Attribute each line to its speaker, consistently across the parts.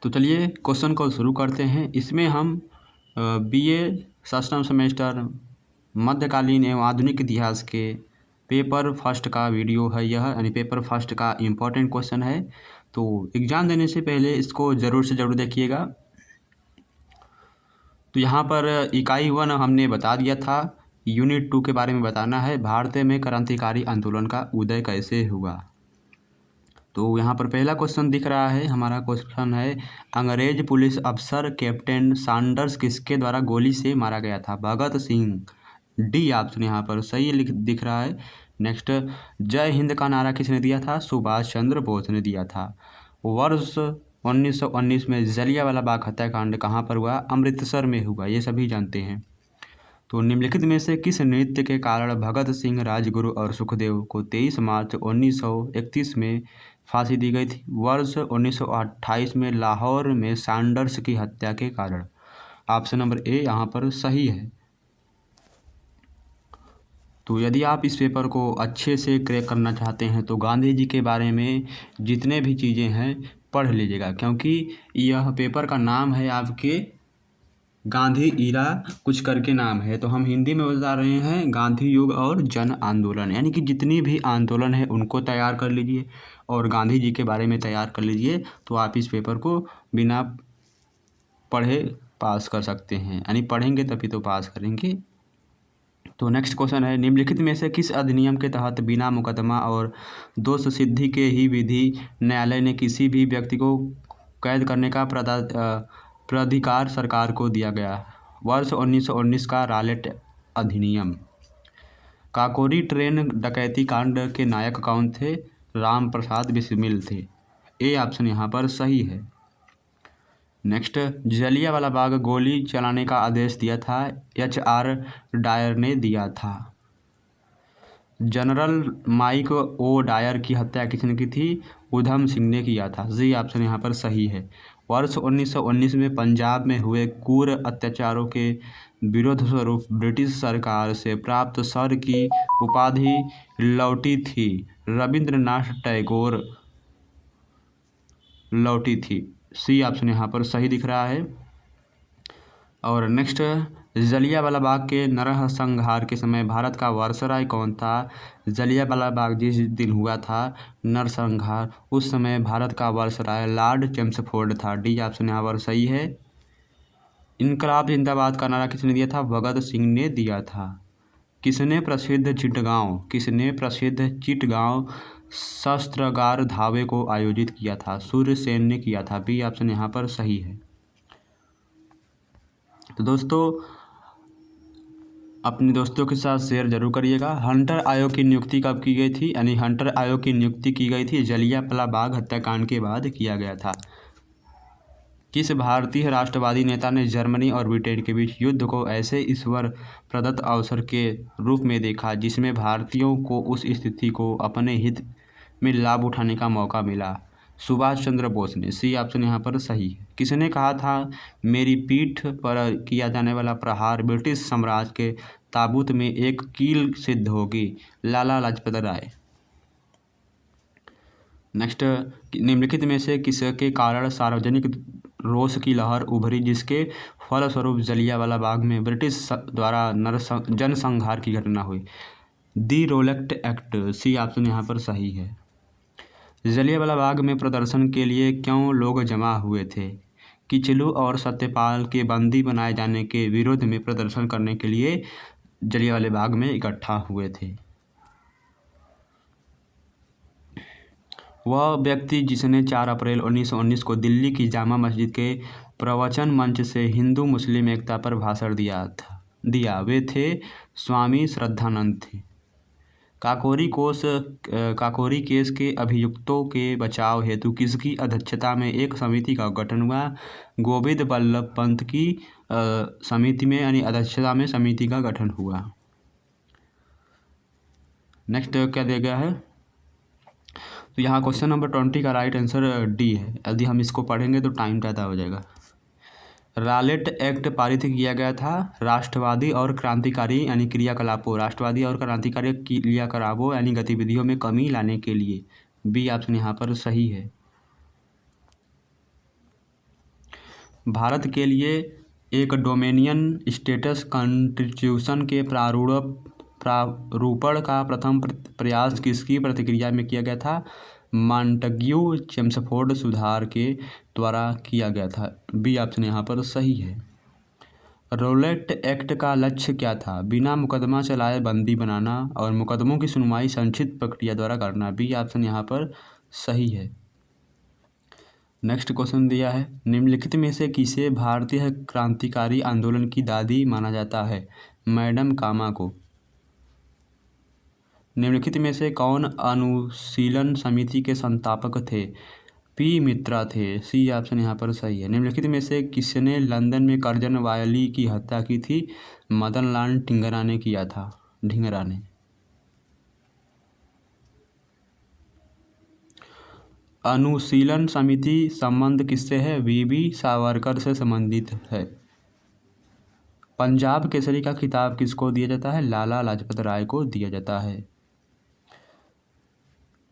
Speaker 1: तो चलिए क्वेश्चन को शुरू करते हैं। इसमें हम बीए सष्टम सेमेस्टर मध्यकालीन एवं आधुनिक इतिहास के पेपर फर्स्ट का वीडियो है यह, यानी पेपर फर्स्ट का इम्पोर्टेंट क्वेश्चन है। तो एग्ज़ाम देने से पहले इसको ज़रूर से ज़रूर देखिएगा। तो यहाँ पर इकाई 1 हमने बता दिया था, यूनिट 2 के बारे में बताना है, भारत में क्रांतिकारी आंदोलन का उदय कैसे हुआ। तो यहाँ पर पहला क्वेश्चन दिख रहा है, हमारा क्वेश्चन है अंग्रेज पुलिस अफसर कैप्टन सैंडर्स किसके द्वारा गोली से मारा गया था। भगत सिंह। डी ऑप्शन यहाँ पर सही दिख रहा है। नेक्स्ट, जय हिंद का नारा किसने दिया था। सुभाष चंद्र बोस ने दिया था। वर्ष 1919 में जलियांवाला बाग हत्याकांड कहाँ पर हुआ। अमृतसर में हुआ, ये सभी जानते हैं। तो निम्नलिखित में से किस नृत्य के कारण भगत सिंह, राजगुरु और सुखदेव को 23 मार्च 1931 में फांसी दी गई थी। वर्ष 1928 में लाहौर में सैंडर्स की हत्या के कारण। ऑप्शन नंबर ए यहाँ पर सही है। तो यदि आप इस पेपर को अच्छे से क्रैक करना चाहते हैं तो गांधी जी के बारे में जितने भी चीज़ें हैं पढ़ लीजिएगा, क्योंकि यह पेपर का नाम है आपके गांधी ईरा कुछ करके नाम है। तो हम हिंदी में बता रहे हैं गांधी युग और जन आंदोलन, यानी कि जितनी भी आंदोलन है उनको तैयार कर लीजिए और गांधी जी के बारे में तैयार कर लीजिए। तो आप इस पेपर को बिना पढ़े पास कर सकते हैं, यानी पढ़ेंगे तभी तो पास करेंगे। तो नेक्स्ट क्वेश्चन है, निम्नलिखित में से किस अधिनियम के तहत बिना मुकदमा और दोष सिद्धि के ही विधि न्यायालय ने किसी भी व्यक्ति को कैद करने का प्राधिकार सरकार को दिया गया। वर्ष 1919 का रॉलेट अधिनियम। काकोरी ट्रेन डकैती कांड के नायक कौन थे। राम प्रसाद बिस्मिल थे। ए ऑप्शन यहाँ पर सही है। नेक्स्ट, जलियांवाला बाग गोली चलाने का आदेश दिया था। HR डायर ने दिया था। जनरल माइक ओ डायर की हत्या किसने की थी। उधम सिंह ने किया था। जी ऑप्शन यहाँ पर सही है। वर्ष 1919 में पंजाब में हुए क्रूर अत्याचारों के विरोध स्वरूप ब्रिटिश सरकार से प्राप्त सर की उपाधि लौटी थी। रविंद्रनाथ टैगोर लौटी थी। सी ऑप्शन यहाँ पर सही दिख रहा है। और नेक्स्ट, जलियांवाला बाग के नरसंहार के समय भारत का वायसराय कौन था। जलियांवाला बाग जिस दिन हुआ था नरसंहार, उस समय भारत का वायसराय लॉर्ड चेम्सफोर्ड था। डी ऑप्शन यहाँ पर सही है। इनकलाब जिंदाबाद का नारा किसने दिया था। भगत सिंह ने दिया था। किसने प्रसिद्ध चिटगांव शस्त्रागार धावे को आयोजित किया था। सूर्यसेन ने किया था। बी ऑप्शन यहाँ पर सही है। तो दोस्तों अपने दोस्तों के साथ शेयर जरूर करिएगा। हंटर आयोग की नियुक्ति कब की गई थी, यानी हंटर आयोग की नियुक्ति की गई थी जलियांवाला बाग हत्याकांड के बाद किया गया था। किस भारतीय राष्ट्रवादी नेता ने जर्मनी और ब्रिटेन के बीच युद्ध को ऐसे ईश्वर प्रदत्त अवसर के रूप में देखा जिसमें भारतीयों को उस स्थिति को अपने हित में लाभ उठाने का मौका मिला। सुभाष चंद्र बोस ने। सी ऑप्शन यहाँ पर सही है। किसने कहा था मेरी पीठ पर किया जाने वाला प्रहार ब्रिटिश साम्राज्य के ताबूत में एक कील सिद्ध होगी। लाला लाजपत राय। नेक्स्ट, निम्नलिखित में से किसके कारण सार्वजनिक रोष की लहर उभरी जिसके फलस्वरूप जलियांवाला बाग में ब्रिटिश द्वारा जनसंहार की घटना हुई। दी रोलेट एक्ट। सी ऑप्शन यहाँ पर सही है। जलियांवाला बाग में प्रदर्शन के लिए क्यों लोग जमा हुए थे। किचलू और सत्यपाल के बंदी बनाए जाने के विरोध में प्रदर्शन करने के लिए जलियांवाला बाग में इकट्ठा हुए थे। वह व्यक्ति जिसने 4 अप्रैल 1919 को दिल्ली की जामा मस्जिद के प्रवचन मंच से हिंदू मुस्लिम एकता पर भाषण दिया वे थे स्वामी श्रद्धानंद थे। काकोरी केस के अभियुक्तों के बचाव हेतु किसकी अध्यक्षता में एक समिति का गठन हुआ। गोविंद बल्लभ पंत की समिति में, यानी अध्यक्षता में समिति का गठन हुआ। नेक्स्ट क्या दिया गया है। तो यहाँ क्वेश्चन नंबर 20 का राइट आंसर डी है। यदि हम इसको पढ़ेंगे तो टाइम ज़्यादा हो जाएगा। रॉलेट एक्ट पारित किया गया था राष्ट्रवादी और क्रांतिकारी यानी क्रियाकलापों यानी गतिविधियों में कमी लाने के लिए। बी ऑप्शन यहाँ पर सही है। भारत के लिए एक डोमिनियन स्टेटस कॉन्स्टिट्यूशन के प्रारूपण का प्रथम प्रयास किसकी प्रतिक्रिया में किया गया था? मॉन्टेग्यू चेम्सफोर्ड सुधार के द्वारा किया गया था। बी ऑप्शन यहाँ पर सही है। रोलेट एक्ट का लक्ष्य क्या था? बिना मुकदमा चलाए बंदी बनाना और मुकदमों की सुनवाई संक्षिप्त प्रक्रिया द्वारा करना। बी ऑप्शन यहाँ पर सही है। नेक्स्ट क्वेश्चन दिया है, निम्नलिखित में से किसे भारतीय क्रांतिकारी आंदोलन की दादी माना जाता है? मैडम कामा को। निम्नलिखित में से कौन अनुशीलन समिति के संस्थापक थे? पी मित्रा थे। सी ऑप्शन यहाँ पर सही है। निम्नलिखित में से किसने लंदन में कर्जन वायली की हत्या की थी? मदन लाल ढींगरा ने किया था। ढींगरा ने। अनुशीलन समिति संबंध किससे है? वीबी सावरकर से संबंधित है। पंजाब केसरी का खिताब किसको दिया जाता है? लाला लाजपत राय को दिया जाता है।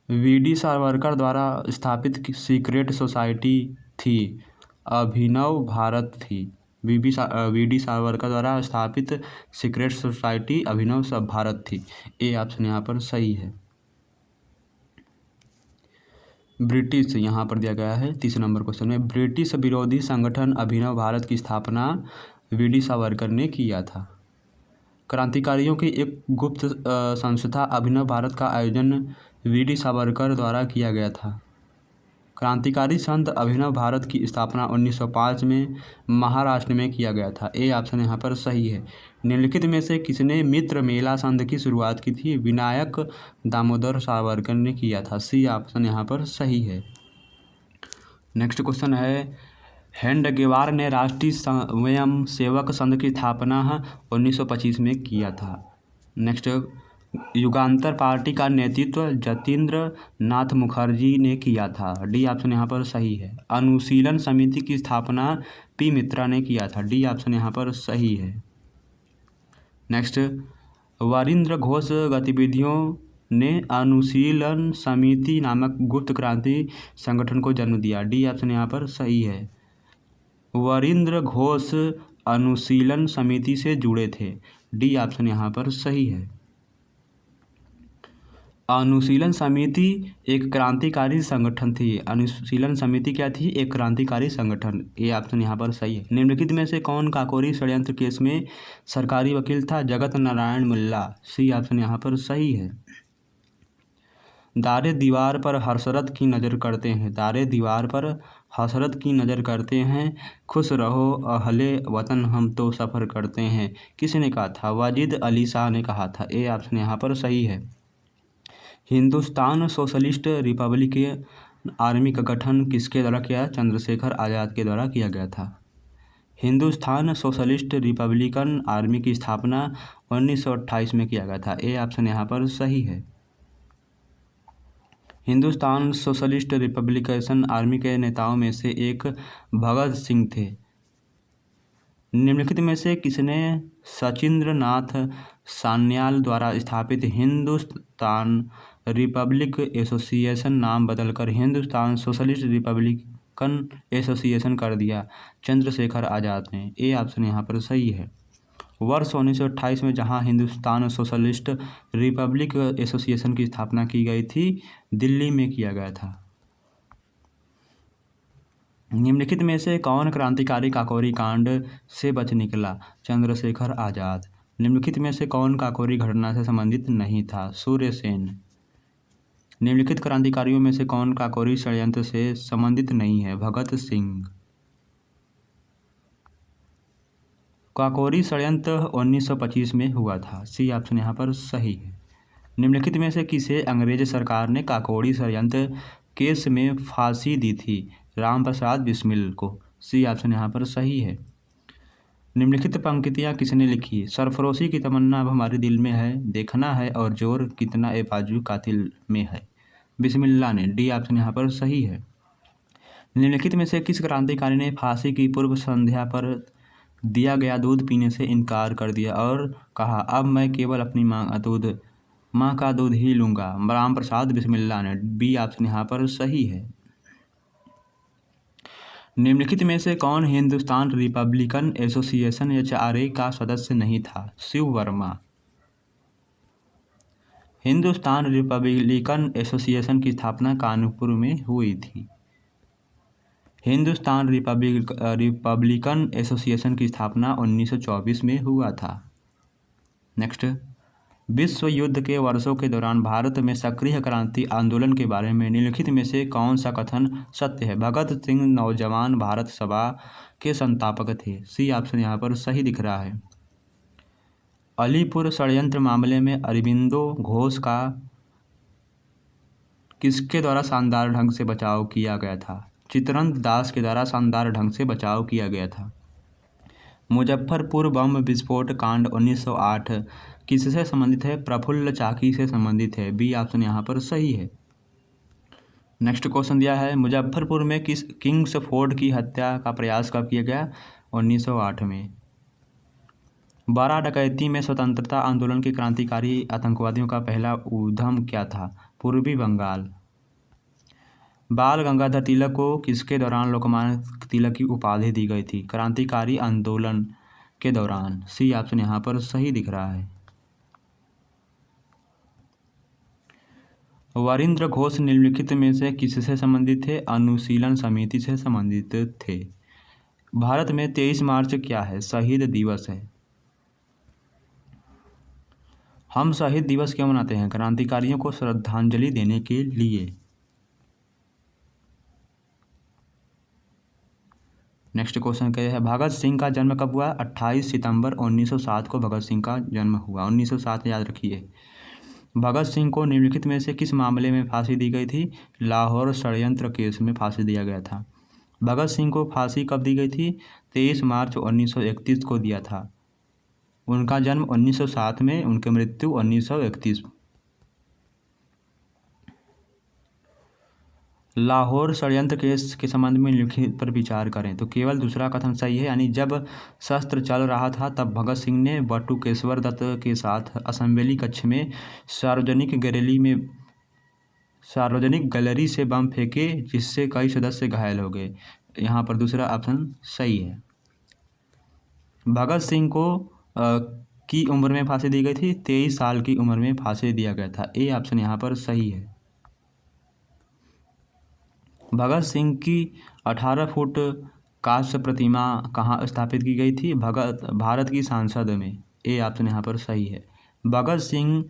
Speaker 1: वीडी सावरकर द्वारा स्थापित सीक्रेट सोसाइटी थी? अभिनव भारत थी। वीडी सावरकर द्वारा स्थापित सीक्रेट सोसाइटी अभिनव भारत थी। ए ऑप्शन यहाँ पर सही है। ब्रिटिश यहाँ पर दिया गया है 30 नंबर क्वेश्चन में, ब्रिटिश विरोधी संगठन अभिनव भारत की स्थापना वीडी सावरकर ने किया था। क्रांतिकारियों की एक गुप्त संस्था अभिनव भारत का आयोजन वीडी सावरकर द्वारा किया गया था। क्रांतिकारी संत अभिनव भारत की स्थापना 1905 में महाराष्ट्र में किया गया था। ए ऑप्शन यहाँ पर सही है। निम्नलिखित में से किसने मित्र मेला संघ की शुरुआत की थी? विनायक दामोदर सावरकर ने किया था। सी ऑप्शन यहाँ पर सही है। नेक्स्ट क्वेश्चन है, हेडगेवार ने राष्ट्रीय स्वयं सेवक संघ की स्थापना 1925 में किया था। नेक्स्ट, युगांतर पार्टी का नेतृत्व जतीन्द्र नाथ मुखर्जी ने किया था। डी ऑप्शन यहाँ पर सही है। अनुशीलन समिति की स्थापना पी मित्रा ने किया था। डी ऑप्शन यहाँ पर सही है। नेक्स्ट, वरिंद्र घोष गतिविधियों ने अनुशीलन समिति नामक गुप्त क्रांति संगठन को जन्म दिया। डी ऑप्शन यहाँ पर सही है। वरिंद्र घोष अनुशीलन समिति से जुड़े थे। डी ऑप्शन यहाँ पर सही है। अनुशीलन समिति एक क्रांतिकारी संगठन थी। अनुशीलन समिति क्या थी? एक क्रांतिकारी संगठन। ये ऑप्शन यहाँ पर सही है। निम्नलिखित में से कौन काकोरी षड्यंत्र केस में सरकारी वकील था? जगत नारायण मुल्ला। सी ऑप्शन यहाँ पर सही है। दारे दीवार पर हसरत की नज़र करते हैं। दारे दीवार पर हसरत की नज़र करते हैं, खुश रहो अहले वतन हम तो सफ़र करते हैं। किसने कहा था? वाजिद अली शाह ने कहा था। ए ऑप्शन यहाँ पर सही है। हिंदुस्तान सोशलिस्ट रिपब्लिकन आर्मी का गठन किसके द्वारा किया? चंद्रशेखर आज़ाद के द्वारा किया गया था। हिंदुस्तान सोशलिस्ट रिपब्लिकन आर्मी की स्थापना 1928 में किया गया था। ए ऑप्शन यहाँ पर सही है। हिंदुस्तान सोशलिस्ट रिपब्लिकन आर्मी के नेताओं में से एक भगत सिंह थे। निम्नलिखित में से किसने सचिंद्र नाथ सान्याल द्वारा स्थापित हिंदुस्तान रिपब्लिक एसोसिएशन नाम बदलकर हिंदुस्तान सोशलिस्ट रिपब्लिकन एसोसिएशन कर दिया? चंद्रशेखर आज़ाद ने। ए ऑप्शन यहाँ पर सही है। वर्ष 1928 में जहां हिंदुस्तान सोशलिस्ट रिपब्लिक एसोसिएशन की स्थापना की गई थी, दिल्ली में किया गया था। निम्नलिखित में से कौन क्रांतिकारी काकोरी कांड से बच निकला? चंद्रशेखर आज़ाद। निम्नलिखित में से कौन काकोरी घटना से संबंधित नहीं था? सूर्य सेन। निम्नलिखित क्रांतिकारियों में से कौन काकोरी षड्यंत्र से संबंधित नहीं है? भगत सिंह। काकोरी षड्यंत्र 1925 में हुआ था। सी ऑप्शन यहाँ पर सही है। निम्नलिखित में से किसे अंग्रेज सरकार ने काकोरी षड्यंत्र केस में फांसी दी थी? राम प्रसाद बिस्मिल को। सी ऑप्शन यहाँ पर सही है। निम्नलिखित पंक्तियाँ किसने लिखी? सरफरोशी की तमन्ना अब हमारे दिल में है, देखना है और जोर कितना ए बाजू कातिल में है। बिस्मिल्लाह ने। डी ऑप्शन यहाँ पर सही है। निम्नलिखित में से किस क्रांतिकारी ने फांसी की पूर्व संध्या पर दिया गया दूध पीने से इनकार कर दिया और कहा, अब मैं केवल अपनी माँ का दूध ही लूँगा? राम प्रसाद बिस्मिल्लाह ने। बी ऑप्शन यहाँ पर सही है। निम्नलिखित में से कौन हिंदुस्तान रिपब्लिकन एसोसिएशन HRA का सदस्य नहीं था? शिव वर्मा। हिंदुस्तान रिपब्लिकन एसोसिएशन की स्थापना कानपुर में हुई थी। हिंदुस्तान रिपब्लिकन एसोसिएशन की स्थापना 1924 में हुआ था। नेक्स्ट, विश्व युद्ध के वर्षों के दौरान भारत में सक्रिय क्रांति आंदोलन के बारे में निम्नलिखित में से कौन सा कथन सत्य है? भगत सिंह नौजवान भारत सभा के संस्थापक थे। सी ऑप्शन यहाँ पर सही दिख रहा है। अलीपुर षड्यंत्र मामले में अरबिंदो घोष का किसके द्वारा शानदार ढंग से बचाव किया गया था? चित्तरंजन दास के द्वारा शानदार ढंग से बचाव किया गया था। मुजफ्फरपुर बम विस्फोट कांड 1908 किससे संबंधित है? प्रफुल्ल चाकी से संबंधित है। बी ऑप्शन यहाँ पर सही है। नेक्स्ट क्वेश्चन दिया है, मुजफ्फरपुर में किस किंग्स फोर्ड की हत्या का प्रयास कब किया गया? 1908 में। बारह डकैती में स्वतंत्रता आंदोलन के क्रांतिकारी आतंकवादियों का पहला उद्यम क्या था? पूर्वी बंगाल। बाल गंगाधर तिलक को किसके दौरान लोकमान्य तिलक की उपाधि दी गई थी? क्रांतिकारी आंदोलन के दौरान। सी ऑप्शन यहाँ पर सही दिख रहा है। वरिंद्र घोष निम्नलिखित में से किससे संबंधित थे? अनुशीलन समिति से संबंधित थे। भारत में 23 मार्च क्या है? शहीद दिवस है। हम शहीद दिवस क्यों मनाते हैं? क्रांतिकारियों को श्रद्धांजलि देने के लिए। नेक्स्ट क्वेश्चन क्या है, भगत सिंह का जन्म कब हुआ? 28 सितंबर 1907 को भगत सिंह का जन्म हुआ। 1907 याद रखिए। भगत सिंह को निम्नलिखित में से किस मामले में फांसी दी गई थी? लाहौर षड्यंत्र केस में फांसी दिया गया था। भगत सिंह को फांसी कब दी गई थी? 23 मार्च 1931 को दिया था। उनका जन्म 1907 में, उनकी मृत्यु 1931। लाहौर षड्यंत्र केस के संबंध में निम्नलिखित पर विचार करें। तो केवल दूसरा कथन सही है, यानी जब शस्त्र चल रहा था तब भगत सिंह ने बटुकेश्वर दत्त के साथ असेंबली कक्ष में सार्वजनिक गैलरी से बम फेंके, जिससे कई सदस्य घायल हो गए। यहाँ पर दूसरा ऑप्शन सही है। भगत सिंह को की उम्र में फांसी दी गई थी? 23 साल की उम्र में फांसी दिया गया था। ए ऑप्शन यहाँ पर सही है। भगत सिंह की 18 फुट कांस्य प्रतिमा कहाँ स्थापित की गई थी? भारत की संसद में। ए ऑप्शन यहाँ पर सही है। भगत सिंह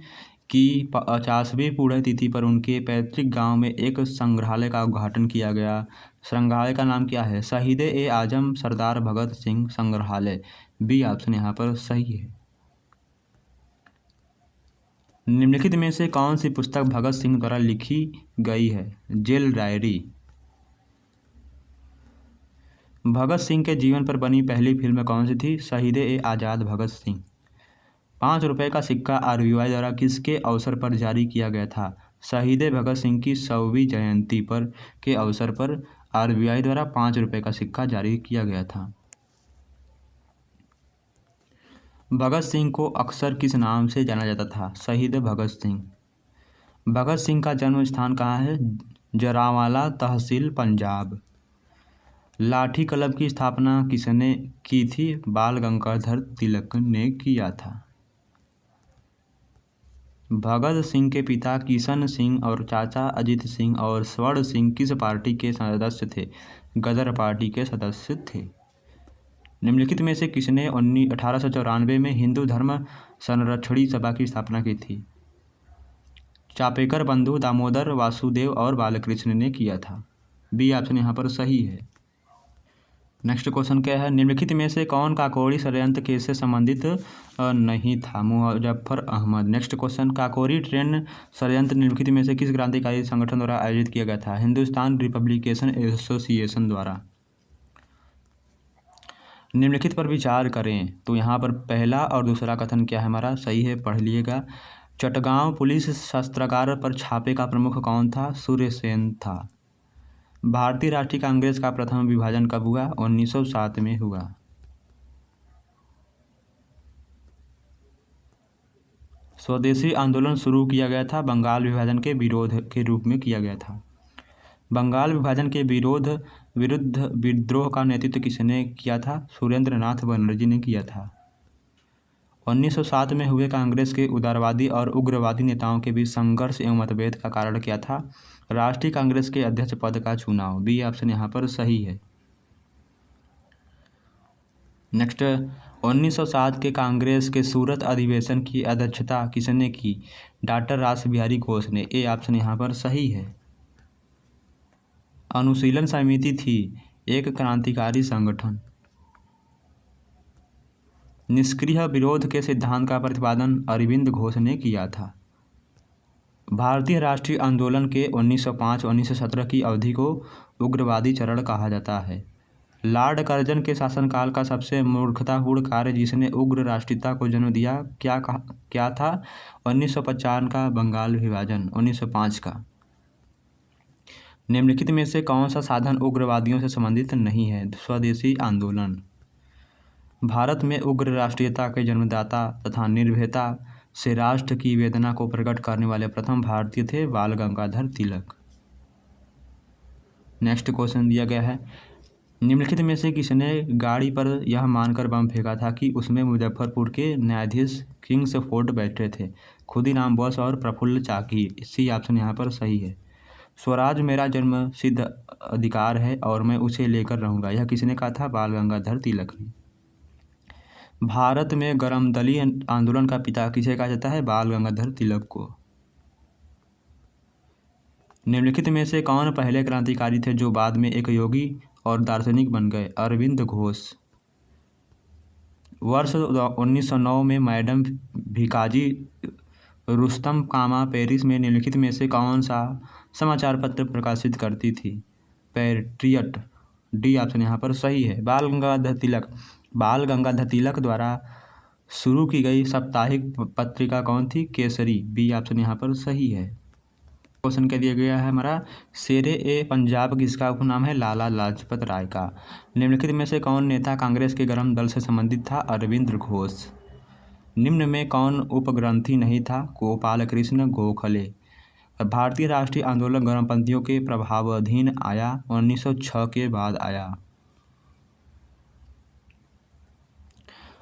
Speaker 1: की 50वीं पुण्यतिथि पर उनके पैतृक गांव में एक संग्रहालय का उद्घाटन किया गया। संग्रहालय का नाम क्या है? शहीद-ए-आजम सरदार भगत सिंह संग्रहालय। बी ऑप्शन यहाँ पर सही है। निम्नलिखित में से कौन सी पुस्तक भगत सिंह द्वारा लिखी गई है? Jail diary. भगत सिंह के जीवन पर बनी पहली फिल्म कौन सी थी? शहीद-ए-आजाद भगत सिंह। 5 रुपये का सिक्का RBI द्वारा किसके अवसर पर जारी किया गया था? शहीद भगत सिंह की 100वीं जयंती पर के अवसर पर RBI द्वारा 5 रुपये का सिक्का जारी किया गया था। भगत सिंह को अक्सर किस नाम से जाना जाता था? शहीद भगत सिंह। भगत सिंह का जन्म स्थान कहाँ है? जरावाला तहसील, पंजाब। लाठी क्लब की स्थापना किसने की थी? बाल गंगाधर तिलक ने किया था। भगत सिंह के पिता किशन सिंह और चाचा अजित सिंह और स्वर्ण सिंह किस पार्टी के सदस्य थे? गदर पार्टी के सदस्य थे। निम्नलिखित में से किसने 1894 में हिंदू धर्म संरक्षणी सभा की स्थापना की थी? चापेकर बंधु दामोदर वासुदेव और बालकृष्ण ने किया था। बी ऑप्शन यहाँ पर सही है। नेक्स्ट क्वेश्चन क्या है, निम्नलिखित में से कौन काकोरी षड्यंत्र केस से संबंधित नहीं था? Muzaffar Ahmad. Next question, Kakori train षड्यंत्र निम्नलिखित में से किस क्रांतिकारी संगठन द्वारा आयोजित किया गया था? हिंदुस्तान रिपब्लिकेशन एसोसिएशन द्वारा। निम्नलिखित पर विचार करें। तो यहाँ पर पहला और दूसरा कथन क्या है हमारा? सही है, पढ़ लीजिएगा। चटगांव पुलिस शस्त्रागार पर छापे का प्रमुख कौन था? सूर्य सेन था। भारतीय राष्ट्रीय कांग्रेस का प्रथम विभाजन कब हुआ? 1907 में हुआ। स्वदेशी आंदोलन शुरू किया गया था, बंगाल विभाजन के विरोध के रूप में किया गया था। बंगाल विभाजन के विरुद्ध विद्रोह का नेतृत्व किसने किया था? सुरेंद्र नाथ बनर्जी ने किया था। 1907 में हुए कांग्रेस के उदारवादी और उग्रवादी नेताओं के बीच संघर्ष एवं मतभेद का कारण क्या था? राष्ट्रीय कांग्रेस के अध्यक्ष पद का चुनाव। बी ऑप्शन यहाँ पर सही है। नेक्स्ट, 1907 के कांग्रेस के सूरत अधिवेशन की अध्यक्षता किसने की? डॉक्टर रासबिहारी घोष ने। ए ऑप्शन यहाँ पर सही है। अनुशीलन समिति थी एक क्रांतिकारी संगठन। निष्क्रिय विरोध के सिद्धांत का प्रतिपादन अरविंद घोष ने किया था। भारतीय राष्ट्रीय आंदोलन के 1905-1917 की अवधि को उग्रवादी चरण कहा जाता है। लॉर्ड कर्जन के शासनकाल का सबसे मूर्खतापूर्ण कार्य जिसने उग्र राष्ट्रीयता को जन्म दिया क्या था? 1955 का बंगाल विभाजन। 1905 का। निम्नलिखित में से कौन सा साधन उग्रवादियों से संबंधित नहीं है? स्वदेशी आंदोलन। भारत में उग्र राष्ट्रीयता के जन्मदाता तथा निर्भयता से राष्ट्र की वेदना को प्रकट करने वाले प्रथम भारतीय थे बाल गंगाधर तिलक। नेक्स्ट क्वेश्चन दिया गया है, निम्नलिखित में से किसने गाड़ी पर यह मानकर बम फेंका था कि उसमें मुजफ्फरपुर के न्यायाधीश किंग्सफोर्ड बैठे थे? खुदीराम बोस और प्रफुल्ल चाकी। सी ऑप्शन यहाँ पर सही है। स्वराज मेरा जन्म सिद्ध अधिकार है और मैं उसे लेकर रहूँगा, यह किसने कहा था? बाल गंगाधर तिलक ने। भारत में गरमदली आंदोलन का पिता किसे कहा जाता है? बाल गंगाधर तिलक को। निम्नलिखित में से कौन पहले क्रांतिकारी थे जो बाद में एक योगी और दार्शनिक बन गए? अरविंद घोष। वर्ष 1909 में मैडम भिकाजी रुस्तम कामा पेरिस में निम्नलिखित में से कौन सा समाचार पत्र प्रकाशित करती थी? पैट्रियट। डी ऑप्शन यहाँ पर सही है। बाल गंगाधर तिलक द्वारा शुरू की गई साप्ताहिक पत्रिका कौन थी? केसरी। बी ऑप्शन यहाँ पर सही है। क्वेश्चन क्या दिया गया है हमारा, शेरे ए पंजाब किसका उपनाम है? लाला लाजपत राय का। निम्नलिखित में से कौन नेता कांग्रेस के गर्म दल से संबंधित था? अरविंद घोष। निम्न में कौन उपग्रंथी नहीं था? गोपाल कृष्ण गोखले। भारतीय राष्ट्रीय आंदोलन गर्मपंथियों के प्रभावाधीन आया, 1906 के बाद आया।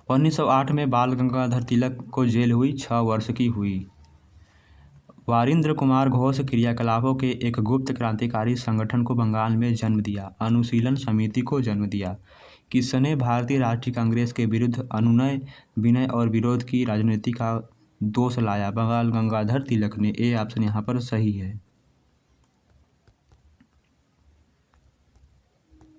Speaker 1: 1908 में बाल गंगाधर तिलक को जेल हुई 6 वर्ष की हुई। वारिंद्र कुमार घोष क्रियाकलापों के एक गुप्त क्रांतिकारी संगठन को बंगाल में जन्म दिया, अनुशीलन समिति को जन्म दिया। किसने भारतीय राष्ट्रीय कांग्रेस के विरुद्ध अनुनय विनय और विरोध की राजनीति का दोष लाया? बाल गंगाधर तिलक ने। ए ऑप्शन यहाँ पर सही है।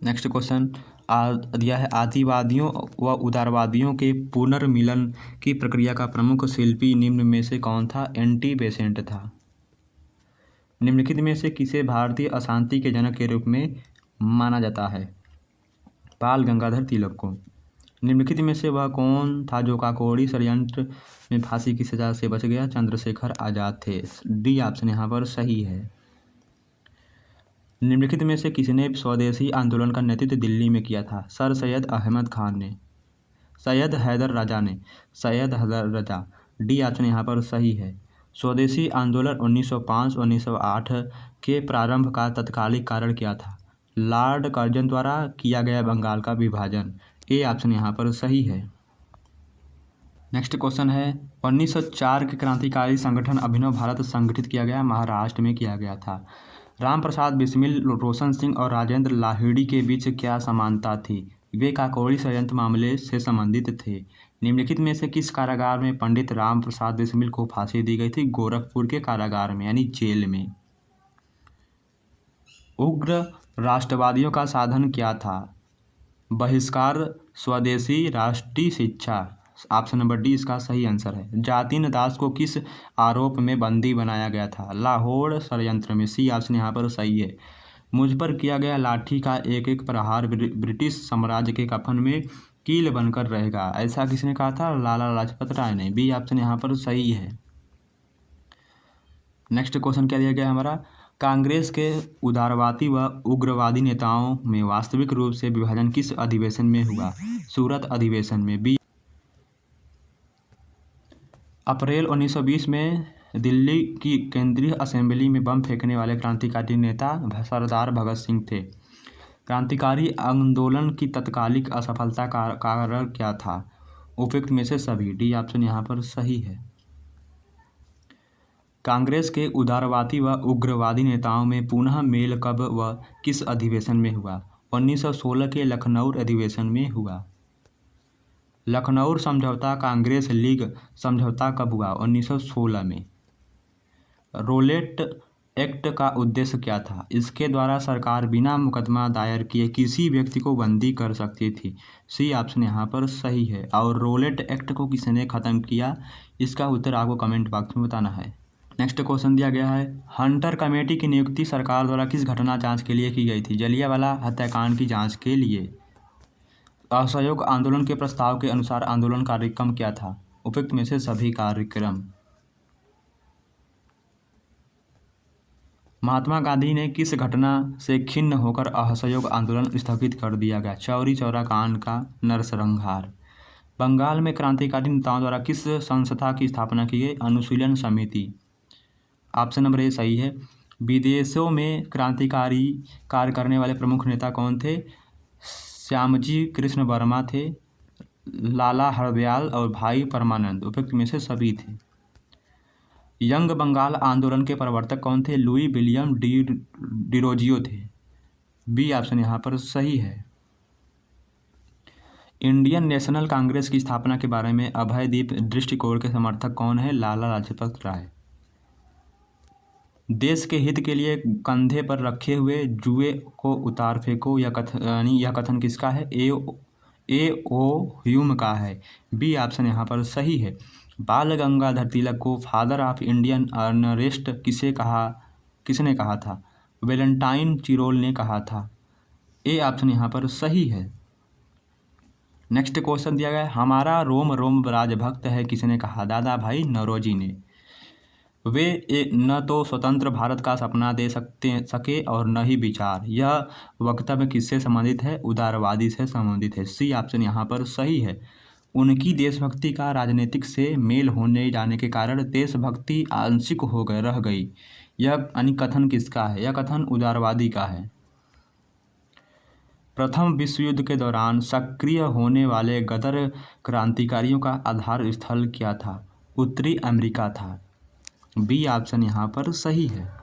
Speaker 1: नेक्स्ट क्वेश्चन दिया है, आदिवादियों व उदारवादियों के पुनर्मिलन की प्रक्रिया का प्रमुख शिल्पी निम्न में से कौन था? एन.टी. बेसेंट था। निम्नलिखित में से किसे भारतीय अशांति के जनक के रूप में माना जाता है? बाल गंगाधर तिलक को। निम्नलिखित में से वह कौन था जो काकोरी षड्यंत्र में फांसी की सजा से बच गया? चंद्रशेखर आजाद थे। डी ऑप्शन यहाँ पर सही है। निम्नलिखित में से किसने स्वदेशी आंदोलन का नेतृत्व दिल्ली में किया था? सर सैयद अहमद खान ने। सैयद हैदर राजा ने। सैयद हैदर राजा। डी ऑप्शन यहाँ पर सही है। स्वदेशी आंदोलन 1905-1908 के प्रारंभ का तत्कालिक कारण क्या था? लॉर्ड कर्जन द्वारा किया गया बंगाल का विभाजन। ए ऑप्शन यहाँ पर सही है। नेक्स्ट क्वेश्चन है, 1904 के क्रांतिकारी संगठन अभिनव भारत संगठित किया गया, महाराष्ट्र में किया गया था। राम प्रसाद बिस्मिल, रोशन सिंह और राजेंद्र लाहिड़ी के बीच क्या समानता थी? वे काकोरी षड्यंत्र मामले से संबंधित थे। निम्नलिखित में से किस कारागार में पंडित राम प्रसाद बिस्मिल को फांसी दी गई थी? गोरखपुर के कारागार में यानी जेल में। उग्र राष्ट्रवादियों का साधन क्या था? बहिष्कार, स्वदेशी, राष्ट्रीय शिक्षा। ऑप्शन नंबर डी इसका सही आंसर है। जातिन दास को किस आरोप में बंदी बनाया गया था? लाहौर षड्यंत्र में। सी ऑप्शन यहाँ पर सही है। मुझ पर किया गया लाठी का एक एक प्रहार ब्रिटिश साम्राज्य के कफन में कील बनकर रहेगा, ऐसा किसने कहा था? लाला लाजपत राय ने। बी ऑप्शन यहाँ पर सही है। नेक्स्ट क्वेश्चन क्या दिया गया हमारा, कांग्रेस के उदारवादी व उग्रवादी नेताओं में वास्तविक रूप से विभाजन किस अधिवेशन में हुआ? सूरत अधिवेशन में। बी अप्रैल 1920 में दिल्ली की केंद्रीय असेंबली में बम फेंकने वाले क्रांतिकारी नेता सरदार भगत सिंह थे। क्रांतिकारी आंदोलन की तत्कालिक असफलता का कारण क्या था? उपयुक्त में से सभी। डी ऑप्शन यहाँ पर सही है। कांग्रेस के उदारवादी व उग्रवादी नेताओं में पुनः मेल कब व किस अधिवेशन में हुआ? 1916 के लखनऊ अधिवेशन में हुआ। लखनऊ समझौता कांग्रेस लीग समझौता कब हुआ? 1916 में। रोलेट एक्ट का उद्देश्य क्या था? इसके द्वारा सरकार बिना मुकदमा दायर किए किसी व्यक्ति को बंदी कर सकती थी। सी ऑप्शन यहाँ पर सही है। और रोलेट एक्ट को किसने ख़त्म किया? इसका उत्तर आपको कमेंट बॉक्स में बताना है। नेक्स्ट क्वेश्चन दिया गया है, हंटर कमेटी की नियुक्ति सरकार द्वारा किस घटना जांच के लिए की गई थी? जलियांवाला हत्याकांड की जांच के लिए। असहयोग आंदोलन के प्रस्ताव के अनुसार आंदोलन कार्यक्रम क्या था? उपयुक्त में से सभी कार्यक्रम। महात्मा गांधी ने किस घटना से खिन्न होकर असहयोग आंदोलन स्थगित कर दिया गया? चौरी चौरा कांड का नरसंहार। बंगाल में क्रांतिकारी नेताओं द्वारा किस संस्था की स्थापना की गई? अनुशीलन समिति। ऑप्शन नंबर ए सही है। विदेशों में क्रांतिकारी कार्य करने वाले प्रमुख नेता कौन थे? श्यामजी कृष्ण वर्मा थे, लाला हरदयाल और भाई परमानंद। उपयुक्त में से सभी थे। यंग बंगाल आंदोलन के प्रवर्तक कौन थे? लुई विलियम डिरोजियो थे। बी ऑप्शन यहाँ पर सही है। इंडियन नेशनल कांग्रेस की स्थापना के बारे में अभयदीप दृष्टिकोण के समर्थक कौन है? लाला लाजपत राय। देश के हित के लिए कंधे पर रखे हुए जुए को उतार फेंको, यह कथन किसका है? ए ओ ह्यूम का है। बी ऑप्शन यहाँ पर सही है। बाल गंगाधर तिलक को फादर ऑफ इंडियन अनरेस्ट किसने कहा था? वैलेंटाइन चिरोल ने कहा था। ए ऑप्शन यहाँ पर सही है। नेक्स्ट क्वेश्चन दिया गया है, हमारा रोम रोम राजभक्त है किसने कहा? दादा भाई नौरोजी ने। वे न तो स्वतंत्र भारत का सपना दे सके और न ही विचार। यह वक्तव्य किससे संबंधित है? उदारवादी से संबंधित है। सी ऑप्शन यहाँ पर सही है। उनकी देशभक्ति का राजनीतिक से मेल होने जाने के कारण देशभक्ति आंशिक रह गई। यह कथन किसका है? यह कथन उदारवादी का है। प्रथम विश्व युद्ध के दौरान सक्रिय होने वाले गदर क्रांतिकारियों का आधार स्थल क्या था? उत्तरी अमेरिका था। बी ऑप्शन यहाँ पर सही है।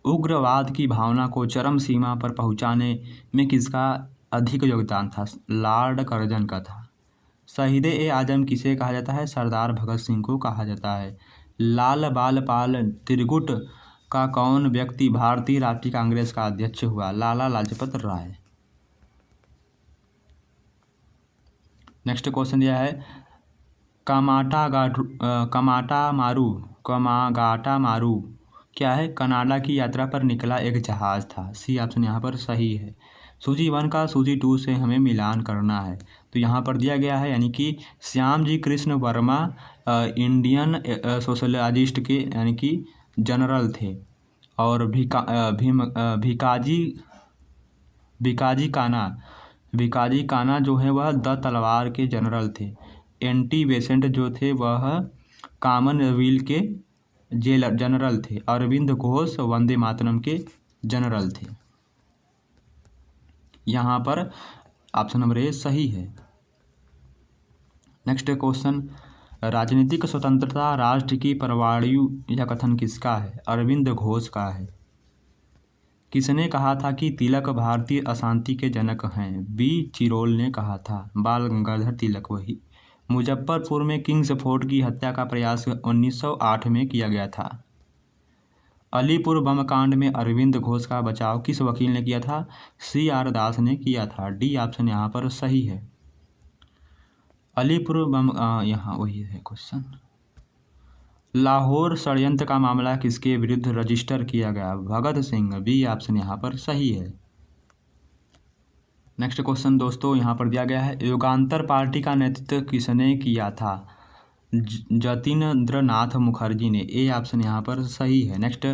Speaker 1: उग्रवाद की भावना को चरम सीमा पर पहुँचाने में किसका अधिक योगदान था? लॉर्ड कर्जन का था। शहीद ए आजम किसे कहा जाता है? सरदार भगत सिंह को कहा जाता है। लाल बाल पाल त्रिगुट का कौन व्यक्ति भारतीय राष्ट्रीय कांग्रेस का अध्यक्ष हुआ? लाला लाजपत राय। नेक्स्ट क्वेश्चन दिया है, कमागाटा मारू क्या है? कनाडा की यात्रा पर निकला एक जहाज़ था। सी ऑप्शन यहाँ पर सही है। सूची 1 का सूची 2 से हमें मिलान करना है। तो यहाँ पर दिया गया है यानी कि श्याम जी कृष्ण वर्मा इंडियन सोशलिस्ट के यानी कि जनरल थे। और भिकाजी काना जो है वह द तलवार के जनरल थे। एंटी बेसेंट जो थे वह कॉमनवेल्थ के जनरल थे। अरविंद घोष वंदे मातरम के जनरल थे। यहाँ पर ऑप्शन नंबर ए सही है। नेक्स्ट क्वेश्चन, राजनीतिक स्वतंत्रता राष्ट्र की परवाणु यह कथन किसका है? अरविंद घोष का है। किसने कहा था कि तिलक भारतीय अशांति के जनक हैं? बी चिरोल ने कहा था। बाल गंगाधर तिलक वही। मुजफ्फरपुर में किंग्स फोर्ट की हत्या का प्रयास 1908 में किया गया था। अलीपुर बम कांड में अरविंद घोष का बचाव किस वकील ने किया था? CR दास ने किया था। डी ऑप्शन यहाँ पर सही है। अलीपुर बम यहाँ वही है क्वेश्चन। लाहौर षड्यंत्र का मामला किसके विरुद्ध रजिस्टर किया गया? भगत सिंह। बी ऑप्शन यहाँ पर सही है। नेक्स्ट क्वेश्चन दोस्तों यहाँ पर दिया गया है, युगांतर पार्टी का नेतृत्व किसने किया था? जतीन्द्रनाथ मुखर्जी ने। ए ऑप्शन यहाँ पर सही है। नेक्स्ट,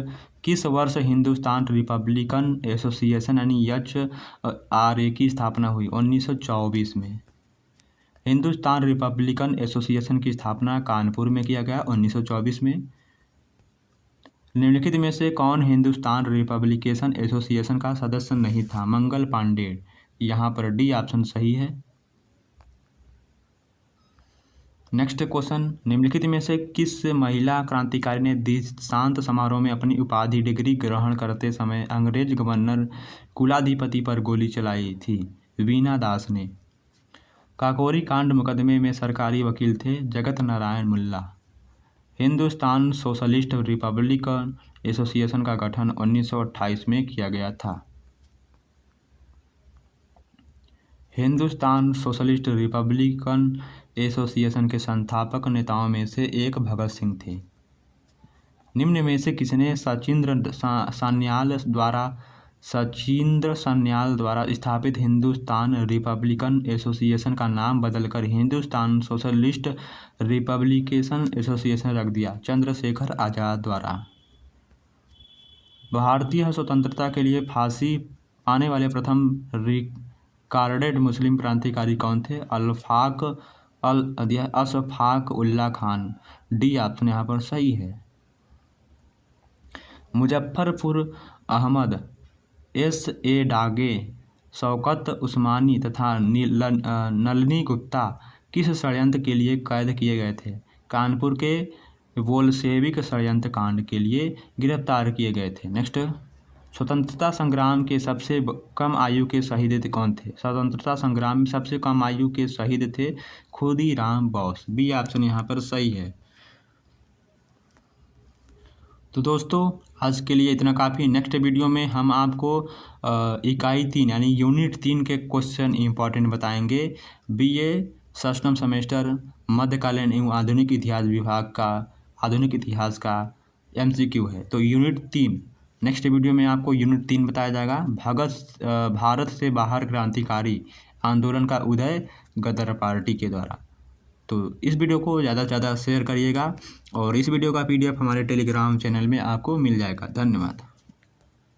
Speaker 1: किस वर्ष हिंदुस्तान रिपब्लिकन एसोसिएशन यानी HRA की स्थापना हुई? 1924 में। हिंदुस्तान रिपब्लिकन एसोसिएशन की स्थापना कानपुर में किया गया 1924 में। निम्नलिखित में से कौन हिंदुस्तान रिपब्लिकेशन एसोसिएशन का सदस्य नहीं था? मंगल पांडे। यहाँ पर डी ऑप्शन सही है। नेक्स्ट क्वेश्चन, निम्नलिखित में से किस महिला क्रांतिकारी ने दीक्षांत समारोह में अपनी उपाधि डिग्री ग्रहण करते समय अंग्रेज गवर्नर कुलाधिपति पर गोली चलाई थी? वीना दास ने। काकोरी कांड मुकदमे में सरकारी वकील थे जगत नारायण मुल्ला। हिंदुस्तान सोशलिस्ट रिपब्लिकन एसोसिएशन का गठन 1928 में किया गया था। हिंदुस्तान सोशलिस्ट रिपब्लिकन एसोसिएशन के संस्थापक नेताओं में से एक भगत सिंह थे। निम्न में से किसने सचिंद्र सान्याल द्वारा स्थापित हिंदुस्तान रिपब्लिकन एसोसिएशन का नाम बदलकर हिंदुस्तान सोशलिस्ट रिपब्लिकेशन एसोसिएशन रख दिया? चंद्रशेखर आज़ाद द्वारा। भारतीय स्वतंत्रता के लिए फांसी पाने वाले प्रथम रिकॉर्डेड मुस्लिम क्रांतिकारी कौन थे? अशफाक उल्ला खान। डी ऑप्शन यहाँ पर सही है। मुजफ्फरपुर अहमद, S.A. डागे, शौकत उस्मानी तथा नलिनी गुप्ता किस षड्यंत्र के लिए कैद किए गए थे? कानपुर के बोल्शेविक षड्यंत्र कांड के लिए गिरफ्तार किए गए थे। नेक्स्ट, स्वतंत्रता संग्राम के सबसे कम आयु के शहीद कौन थे? स्वतंत्रता संग्राम में सबसे कम आयु के शहीद थे खुदीराम बोस। बी ऑप्शन यहाँ पर सही है। तो दोस्तों आज के लिए इतना काफ़ी। नेक्स्ट वीडियो में हम आपको इकाई 3 यानी यूनिट 3 के क्वेश्चन इंपॉर्टेंट बताएंगे। BA षष्ठम सेमेस्टर मध्यकालीन एवं आधुनिक इतिहास विभाग का आधुनिक इतिहास का MCQ है। तो यूनिट 3 नेक्स्ट वीडियो में आपको यूनिट 3 बताया जाएगा। भारत से बाहर क्रांतिकारी आंदोलन का उदय गदर पार्टी के द्वारा। तो इस वीडियो को ज़्यादा से ज़्यादा शेयर करिएगा और इस वीडियो का PDF हमारे टेलीग्राम चैनल में आपको मिल जाएगा। धन्यवाद।